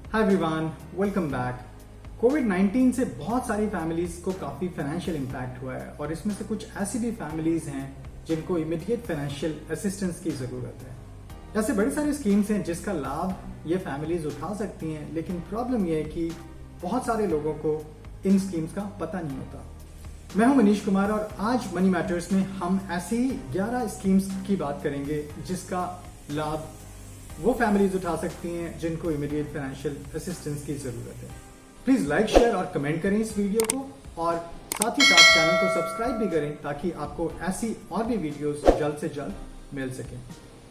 हाय everyone, welcome back. कोविड-19 से बहुत सारी फैमिलीज को काफी फाइनेंशियल इम्पैक्ट हुआ है और इसमें से कुछ ऐसी भी फैमिलीज हैं जिनको इमीडिएट फाइनेंशियल असिस्टेंस की जरूरत है। ऐसे बड़ी सारी स्कीम्स हैं जिसका लाभ ये फैमिलीज उठा सकती हैं, लेकिन प्रॉब्लम ये है कि बहुत सारे लोगों को इन स्कीम्स का पता नहीं होता। मैं हूं मनीष कुमार और आज मनी मैटर्स में हम ऐसी 11 स्कीम्स की बात करेंगे जिसका लाभ वो फैमिलीज उठा सकती हैं जिनको इमीडिएट फाइनेंशियल असिस्टेंस की जरूरत है। प्लीज लाइक, शेयर और कमेंट करें इस वीडियो को और साथ ही साथ चैनल को सब्सक्राइब भी करें ताकि आपको ऐसी और भी वीडियोस जल्द से जल्द मिल सकें।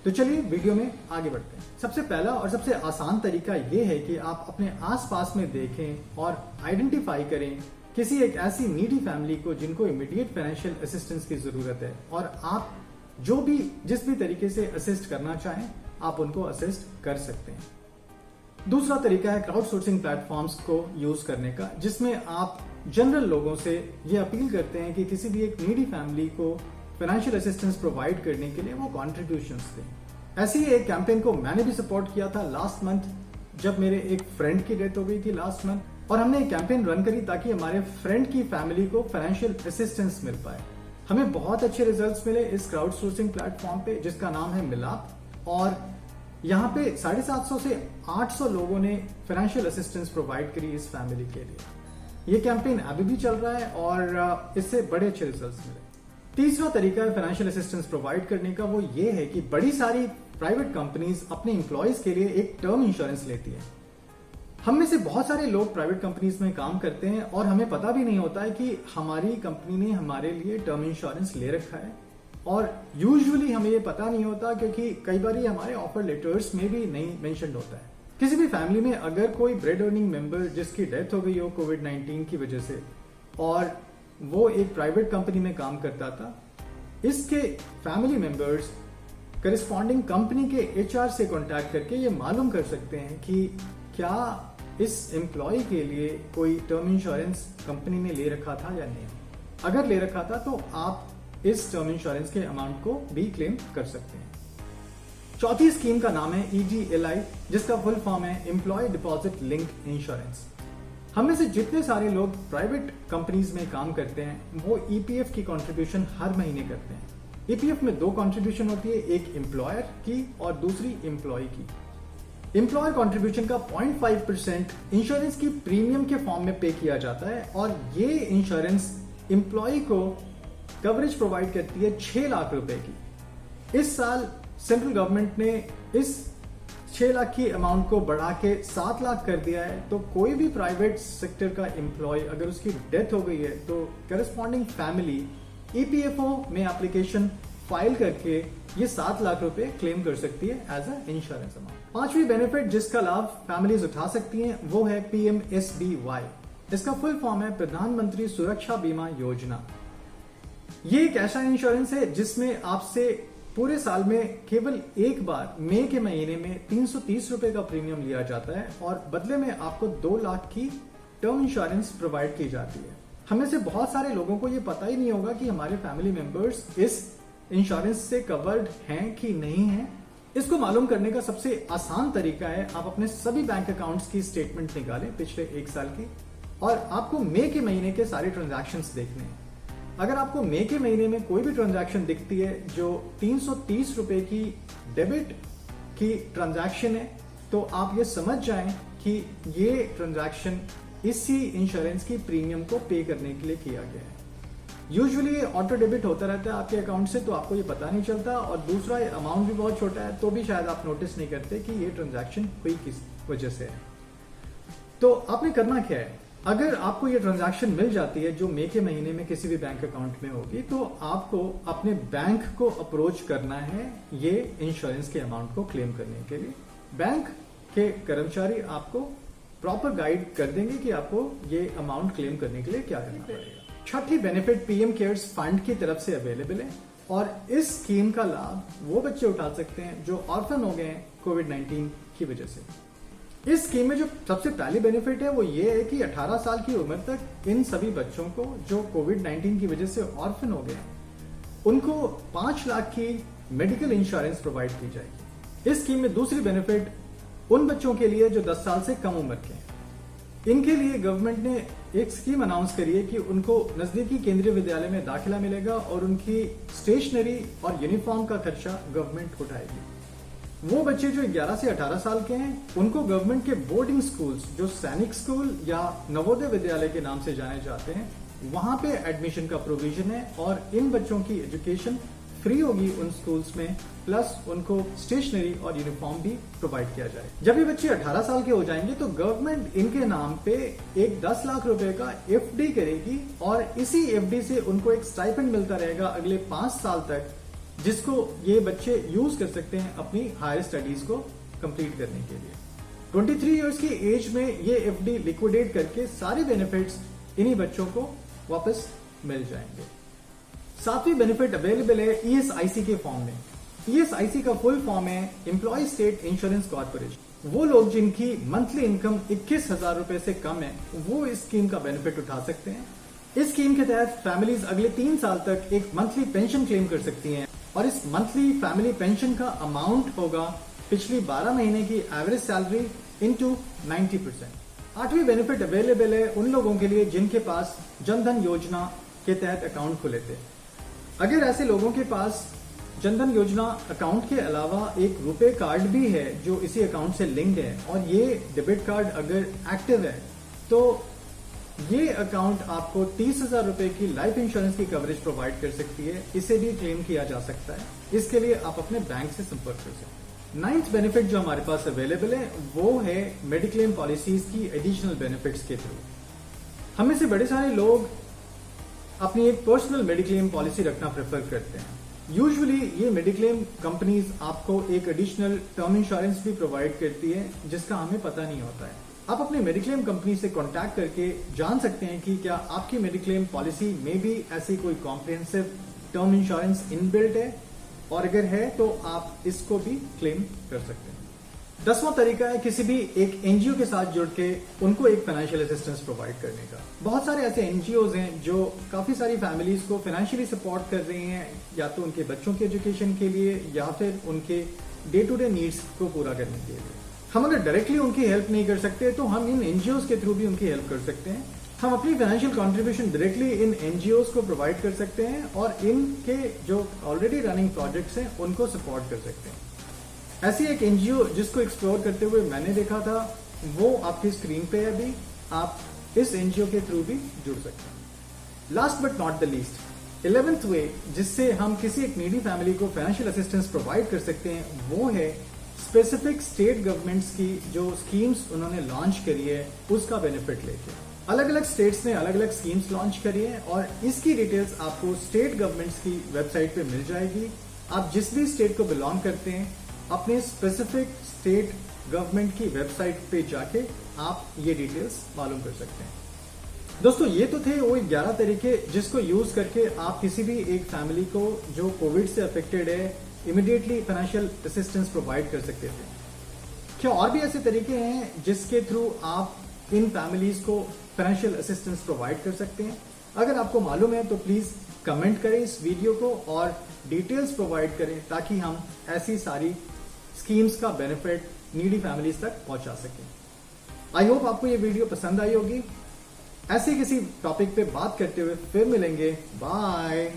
तो चलिए वीडियो में आगे बढ़ते हैं। सबसे पहला और सबसे आसान तरीका ये है कि आप अपने आसपास में देखें और आइडेंटिफाई करें किसी एक ऐसी नीडी फैमिली को जिनको इमीडिएट फाइनेंशियल असिस्टेंस की जरूरत है और आप जिस भी तरीके से असिस्ट करना चाहें आप उनको असिस्ट कर सकते हैं। दूसरा तरीका है क्राउड सोर्सिंग प्लेटफॉर्म्स को यूज करने का, जिसमें आप जनरल लोगों से ये अपील करते हैं कि किसी भी एक नीडी फैमिली को फाइनेंशियल असिस्टेंस प्रोवाइड करने के लिए वो कॉन्ट्रीब्यूशंस दें। ऐसी ही एक कैंपेन को मैंने भी सपोर्ट किया था लास्ट मंथ, जब मेरे एक फ्रेंड की डेथ हो गई थी लास्ट मंथ, और हमने एक कैंपेन रन करी ताकि हमारे फ्रेंड की फैमिली को फाइनेंशियल असिस्टेंस मिल पाए। हमें बहुत अच्छे रिजल्ट्स मिले इस क्राउड सोर्सिंग प्लेटफॉर्म पे जिसका नाम है मिलाप, और यहाँ पे 750 से 800 लोगों ने फाइनेंशियल असिस्टेंस प्रोवाइड करी इस फैमिली के लिए। ये कैंपेन अभी भी चल रहा है और इससे बड़े अच्छे रिजल्ट्स मिले। तीसरा तरीका है फाइनेंशियल असिस्टेंस प्रोवाइड करने का, वो ये है कि बड़ी सारी प्राइवेट कंपनीज अपने एम्प्लॉयज के लिए एक टर्म इंश्योरेंस लेती है। हम में से बहुत सारे लोग प्राइवेट कंपनीज में काम करते हैं और हमें पता भी नहीं होता है कि हमारी कंपनी ने हमारे लिए टर्म इंश्योरेंस ले रखा है, और यूजुअली हमें ये पता नहीं होता क्योंकि कई बार ये हमारे ऑफर लेटर्स में भी नहीं मेंशन होता है। किसी भी फैमिली में अगर कोई ब्रेड अर्निंग मेंबर जिसकी डेथ हो गई हो कोविड-19 की वजह से और वो एक प्राइवेट कंपनी में काम करता था, इसके फैमिली मेंबर्स करिस्पॉन्डिंग कंपनी के एचआर से कॉन्टैक्ट करके ये मालूम कर सकते हैं कि क्या इस एम्प्लॉय के लिए कोई टर्म इंश्योरेंस कंपनी ने ले रखा था या नहीं। अगर ले रखा था तो आप इस टर्म इंश्योरेंस के अमाउंट को भी क्लेम कर सकते हैं। चौथी स्कीम का नाम है EGLI, जिसका फुल फॉर्म है एम्प्लॉय डिपॉजिट लिंक्ड इंश्योरेंस। हम में से जितने सारे लोग प्राइवेट कंपनीज में काम करते हैं वो EPF की कंट्रीब्यूशन हर महीने करते हैं। EPF में 2 कंट्रीब्यूशन होती है, एक एम्प्लॉयर की और दूसरी एम्प्लॉय की। एम्प्लॉयर कंट्रीब्यूशन का 0.5% इंश्योरेंस की प्रीमियम के फॉर्म में पे किया जाता है और ये इंश्योरेंस एम्प्लॉय को कवरेज प्रोवाइड करती है 6 लाख रुपए की। इस साल सेंट्रल गवर्नमेंट ने इस 6 लाख की अमाउंट को बढ़ा के 7 लाख कर दिया है, तो कोई भी प्राइवेट सेक्टर का एम्प्लॉय अगर उसकी डेथ हो गई है तो करस्पॉन्डिंग फैमिली EPFO में एप्लीकेशन फाइल करके ये 7 लाख रुपए क्लेम कर सकती है एज अ इंश्योरेंस अमाउंट। पांचवी बेनिफिट जिसका लाभ फैमिलीज उठा सकती हैं वो है PMSBY। इसका फुल फॉर्म है प्रधानमंत्री सुरक्षा बीमा योजना। ये एक ऐसा इंश्योरेंस है जिसमें आपसे पूरे साल में केवल एक बार मई के महीने में 330 रुपए का प्रीमियम लिया जाता है और बदले में आपको 2 लाख की टर्म इंश्योरेंस प्रोवाइड की जाती है। हमें से बहुत सारे लोगों को ये पता ही नहीं होगा कि हमारे फैमिली मेंबर्स इस इंश्योरेंस से कवर्ड हैं कि नहीं है। इसको मालूम करने का सबसे आसान तरीका है आप अपने सभी बैंक अकाउंट्स की स्टेटमेंट निकालें पिछले 1 साल की, और आपको मई के महीने के सारे ट्रांजैक्शंस देखने हैं। अगर आपको मई के महीने में कोई भी ट्रांजैक्शन दिखती है जो 330 रुपए की डेबिट की ट्रांजैक्शन है, तो आप ये समझ जाएं कि ये ट्रांजैक्शन इसी इंश्योरेंस की प्रीमियम को पे करने के लिए किया गया है। यूजुअली ऑटो डेबिट होता रहता है आपके अकाउंट से, तो आपको ये पता नहीं चलता, और दूसरा अमाउंट भी बहुत छोटा है तो भी शायद आप नोटिस नहीं करते कि ये ट्रांजैक्शन हुई किस वजह से है। तो आपने करना क्या है, अगर आपको ये ट्रांजैक्शन मिल जाती है जो मई के महीने में किसी भी बैंक अकाउंट में होगी, तो आपको अपने बैंक को अप्रोच करना है ये इंश्योरेंस के अमाउंट को क्लेम करने के लिए। बैंक के कर्मचारी आपको प्रॉपर गाइड कर देंगे कि आपको ये अमाउंट क्लेम करने के लिए क्या करना पड़ेगा। छठी बेनिफिट PM केयर्स फंड की तरफ से अवेलेबल है और इस स्कीम का लाभ वो बच्चे उठा सकते हैं जो ऑर्फन हो गए हैं कोविड-19 की वजह से। इस स्कीम में जो सबसे पहली बेनिफिट है वो ये है कि 18 साल की उम्र तक इन सभी बच्चों को जो कोविड-19 की वजह से ऑर्फन हो गए उनको 5 लाख की मेडिकल इंश्योरेंस प्रोवाइड की जाएगी। इस स्कीम में दूसरी बेनिफिट उन बच्चों के लिए जो 10 साल से कम उम्र के हैं। इनके लिए गवर्नमेंट ने एक स्कीम अनाउंस करी है कि उनको नजदीकी केंद्रीय विद्यालय में दाखिला मिलेगा और उनकी स्टेशनरी और यूनिफॉर्म का खर्चा गवर्नमेंट उठाएगी। वो बच्चे जो 11 से 18 साल के हैं उनको गवर्नमेंट के बोर्डिंग स्कूल्स जो सैनिक स्कूल या नवोदय विद्यालय के नाम से जाने जाते हैं वहां पे एडमिशन का प्रोविजन है और इन बच्चों की एजुकेशन फ्री होगी उन स्कूल्स में, प्लस उनको स्टेशनरी और यूनिफॉर्म भी प्रोवाइड किया जाए। जब ये बच्चे 18 साल के हो जाएंगे तो गवर्नमेंट इनके नाम पे एक 10 लाख रुपए का एफडी करेगी और इसी एफडी से उनको एक स्टाइपेंड मिलता रहेगा अगले 5 साल तक, जिसको ये बच्चे यूज कर सकते हैं अपनी हायर स्टडीज को कंप्लीट करने के लिए। 23 इयर्स की एज में ये एफडी लिक्विडेट करके सारे बेनिफिट्स इन्हीं बच्चों को वापस मिल जाएंगे। सातवीं बेनिफिट अवेलेबल है ईएसआईसी के फॉर्म में। ईएसआईसी का फुल फॉर्म है एम्प्लॉय स्टेट इंश्योरेंस कॉर्पोरेशन। वो लोग जिनकी मंथली इनकम 21,000 रुपए से कम है वो इस स्कीम का बेनिफिट उठा सकते हैं। इस स्कीम के तहत फैमिलीज अगले 3 साल तक एक मंथली पेंशन क्लेम कर सकती हैं और इस मंथली फैमिली पेंशन का अमाउंट होगा पिछली 12 महीने की एवरेज सैलरी इंटू 90%। आठवीं बेनिफिट अवेलेबल है उन लोगों के लिए जिनके पास जनधन योजना के तहत अकाउंट खुले थे। अगर ऐसे लोगों के पास जनधन योजना अकाउंट के अलावा एक रुपए कार्ड भी है जो इसी अकाउंट से लिंक्ड है और ये डेबिट कार्ड अगर एक्टिव है तो ये अकाउंट आपको 30,000 रुपए की लाइफ इंश्योरेंस की कवरेज प्रोवाइड कर सकती है। इसे भी क्लेम किया जा सकता है। इसके लिए आप अपने बैंक से संपर्क कर सकते हैं। 9th बेनिफिट जो हमारे पास अवेलेबल है वो है मेडिक्लेम पॉलिसीज की एडिशनल बेनिफिट्स के थ्रू। हमें से बड़े सारे लोग अपनी एक पर्सनल मेडिक्लेम पॉलिसी रखना प्रेफर करते हैं। यूजुअली ये मेडिक्लेम कंपनीज आपको एक एडिशनल टर्म इंश्योरेंस भी प्रोवाइड करती है जिसका हमें पता नहीं होता है। आप अपनी मेडिक्लेम कंपनी से कांटेक्ट करके जान सकते हैं कि क्या आपकी मेडिक्लेम पॉलिसी में भी ऐसी कोई कॉम्प्रिहेंसिव टर्म इंश्योरेंस इनबिल्ट है और अगर है तो आप इसको भी क्लेम कर सकते हैं। 10वां तरीका है किसी भी एक एनजीओ के साथ जुड़ के उनको एक फाइनेंशियल असिस्टेंस प्रोवाइड करने का। बहुत सारे ऐसे एनजीओज हैं जो काफी सारी फैमिलीज को फाइनेंशियली सपोर्ट कर रही हैं, या तो उनके बच्चों के एजुकेशन के लिए या फिर उनके डे टू डे नीड्स को पूरा करने के लिए। हम अगर डायरेक्टली उनकी हेल्प नहीं कर सकते तो हम इन एनजीओज के थ्रू भी उनकी हेल्प कर सकते हैं। हम अपनी financial contribution directly in NGOs को प्रोवाइड कर सकते हैं और इनके जो ऑलरेडी रनिंग प्रोजेक्ट्स हैं उनको सपोर्ट कर सकते हैं। ऐसी एक एनजीओ जिसको एक्सप्लोर करते हुए मैंने देखा था वो आपकी स्क्रीन पे है अभी, आप इस एनजीओ के थ्रू भी जुड़ सकते हैं। Last but not the least, 11th वे जिससे हम किसी एक नीडी फैमिली को फाइनेंशियल असिस्टेंस प्रोवाइड कर सकते हैं वो है स्पेसिफिक स्टेट गवर्नमेंट्स की जो स्कीम्स उन्होंने लॉन्च करी है उसका बेनिफिट लेके। अलग अलग स्टेट्स ने अलग अलग स्कीम्स लॉन्च करी है और इसकी डिटेल्स आपको स्टेट गवर्नमेंट्स की वेबसाइट पे मिल जाएगी। आप जिस भी स्टेट को बिलोंग करते हैं अपने स्पेसिफिक स्टेट गवर्नमेंट की वेबसाइट पे जाके आप ये डिटेल्स मालूम कर सकते हैं। दोस्तों ये तो थे वो 11 तरीके जिसको यूज करके आप किसी भी एक फैमिली को जो कोविड से अफेक्टेड है इमीडिएटली फाइनेंशियल असिस्टेंस प्रोवाइड कर सकते थे। क्या और भी ऐसे तरीके हैं जिसके थ्रू आप इन फैमिलीज को फाइनेंशियल असिस्टेंस प्रोवाइड कर सकते हैं? अगर आपको मालूम है तो प्लीज कमेंट करें इस वीडियो को और डिटेल्स प्रोवाइड करें ताकि हम ऐसी सारी स्कीम्स का बेनिफिट नीडी फैमिलीज तक पहुंचा सकें। आई होप आपको ये वीडियो पसंद आई होगी। ऐसे किसी टॉपिक पे बात करते हुए फिर मिलेंगे। बाय।